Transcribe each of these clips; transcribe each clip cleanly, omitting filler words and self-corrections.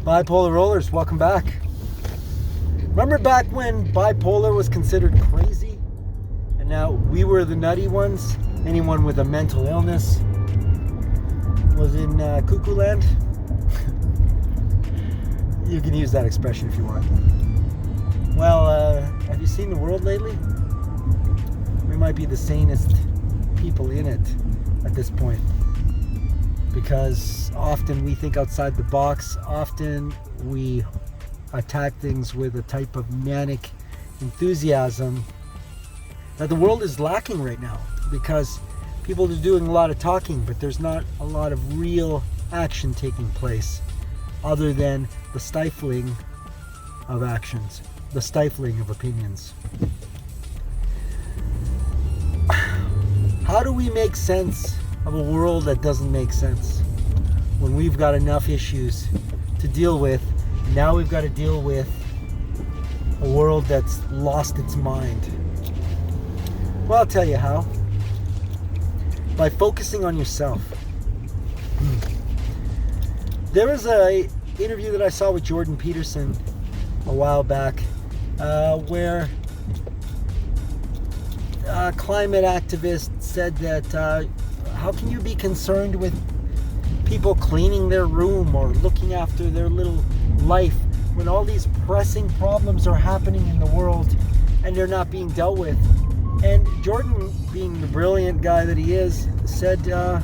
Bipolar rollers, welcome back. Remember back when bipolar was considered crazy? And now we were the nutty ones? Anyone with a mental illness was in cuckoo land? You can use that expression if you want. Well, have you seen the world lately? We might be the sanest people in it at this point. Because often we think outside the box, often we attack things with a type of manic enthusiasm that the world is lacking right now, because people are doing a lot of talking, but there's not a lot of real action taking place other than the stifling of actions, the stifling of opinions. How do we make sense of a world that doesn't make sense when we've got enough issues to deal with? Now we've got to deal with a world that's lost its mind. Well, I'll tell you how. By focusing on yourself. There was a interview that I saw with Jordan Peterson a while back where a climate activist said that how can you be concerned with people cleaning their room or looking after their little life when all these pressing problems are happening in the world and they're not being dealt with? And Jordan, being the brilliant guy that he is, said, I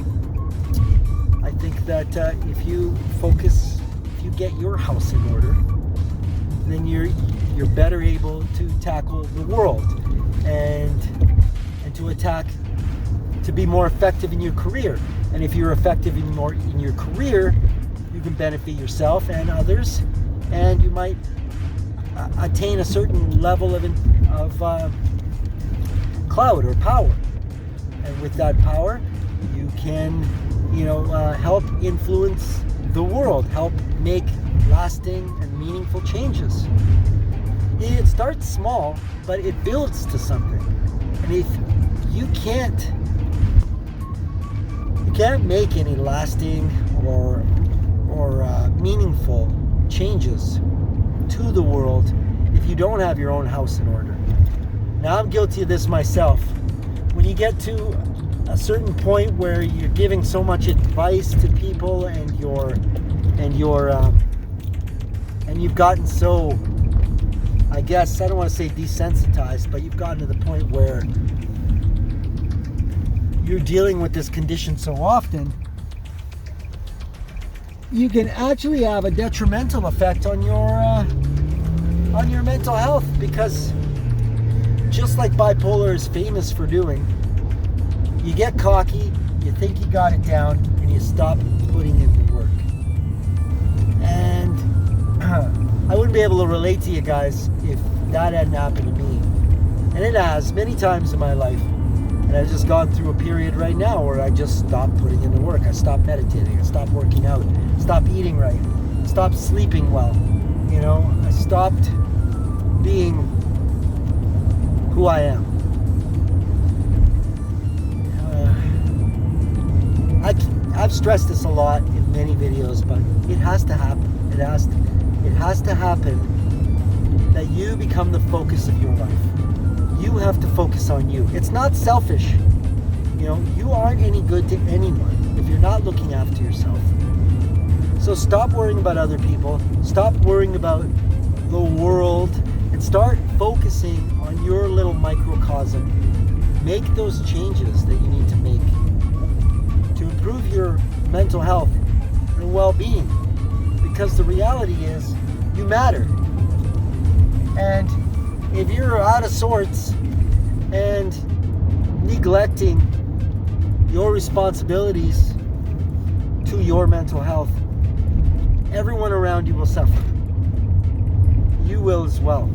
think that if you get your house in order, then you're better able to tackle the world and to be more effective in your career. And if you're effective in your career, you can benefit yourself and others, and you might attain a certain level of clout or power. And with that power, you can, help influence the world, help make lasting and meaningful changes. It starts small, but it builds to something. And if you can't make any lasting or meaningful changes to the world if you don't have your own house in order. Now, I'm guilty of this myself. When you get to a certain point where you're giving so much advice to people and you've gotten so, I guess, I don't want to say desensitized, but you've gotten to the point where you're dealing with this condition so often, you can actually have a detrimental effect on your mental health, because just like bipolar is famous for doing, you get cocky, you think you got it down, and you stop putting in the work. And I wouldn't be able to relate to you guys if that hadn't happened to me. And it has many times in my life. And I've just gone through a period right now where I just stopped putting in the work. I stopped meditating. I stopped working out. Stopped eating right. Stopped sleeping well. I stopped being who I am. I've stressed this a lot in many videos, but it has to happen. It has to happen that you become the focus of your life. You have to focus on you. It's not selfish. You aren't any good to anyone if you're not looking after yourself. So stop worrying about other people. Stop worrying about the world and start focusing on your little microcosm. Make those changes that you need to make to improve your mental health and well-being. Because the reality is, you matter. And if you're out of sorts and neglecting your responsibilities to your mental health, everyone around you will suffer. You will as well.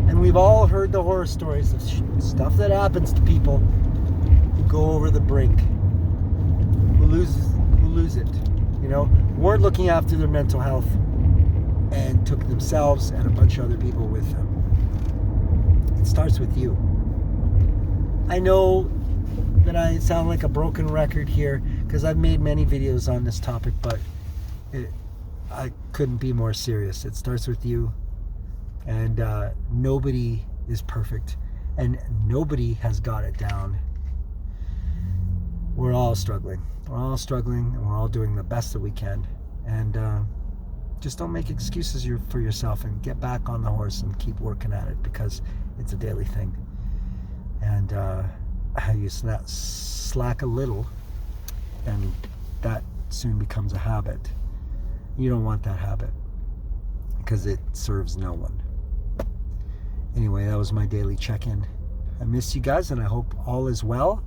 And we've all heard the horror stories of stuff that happens to people who go over the brink, who lose it, weren't looking after their mental health and took themselves and a bunch of other people with them. It starts with you. I know that I sound like a broken record here because I've made many videos on this topic, but I couldn't be more serious. It starts with you, and nobody is perfect, and nobody has got it down. We're all struggling. We're all struggling, and we're all doing the best that we can. And just don't make excuses for yourself, and get back on the horse and keep working at it, because it's a daily thing. And you slack a little, and that soon becomes a habit. You don't want that habit, because it serves no one. Anyway, that was my daily check-in. I miss you guys, and I hope all is well.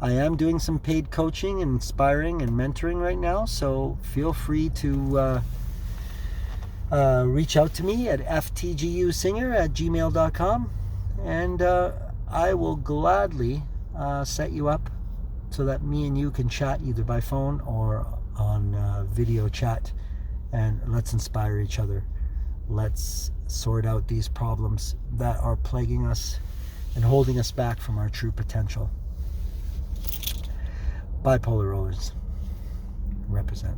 I am doing some paid coaching and inspiring and mentoring right now, so feel free to reach out to me at ftgusinger@gmail.com, and I will gladly set you up so that me and you can chat either by phone or on video chat, and let's inspire each other. Let's sort out these problems that are plaguing us and holding us back from our true potential. Bipolar rollers represent.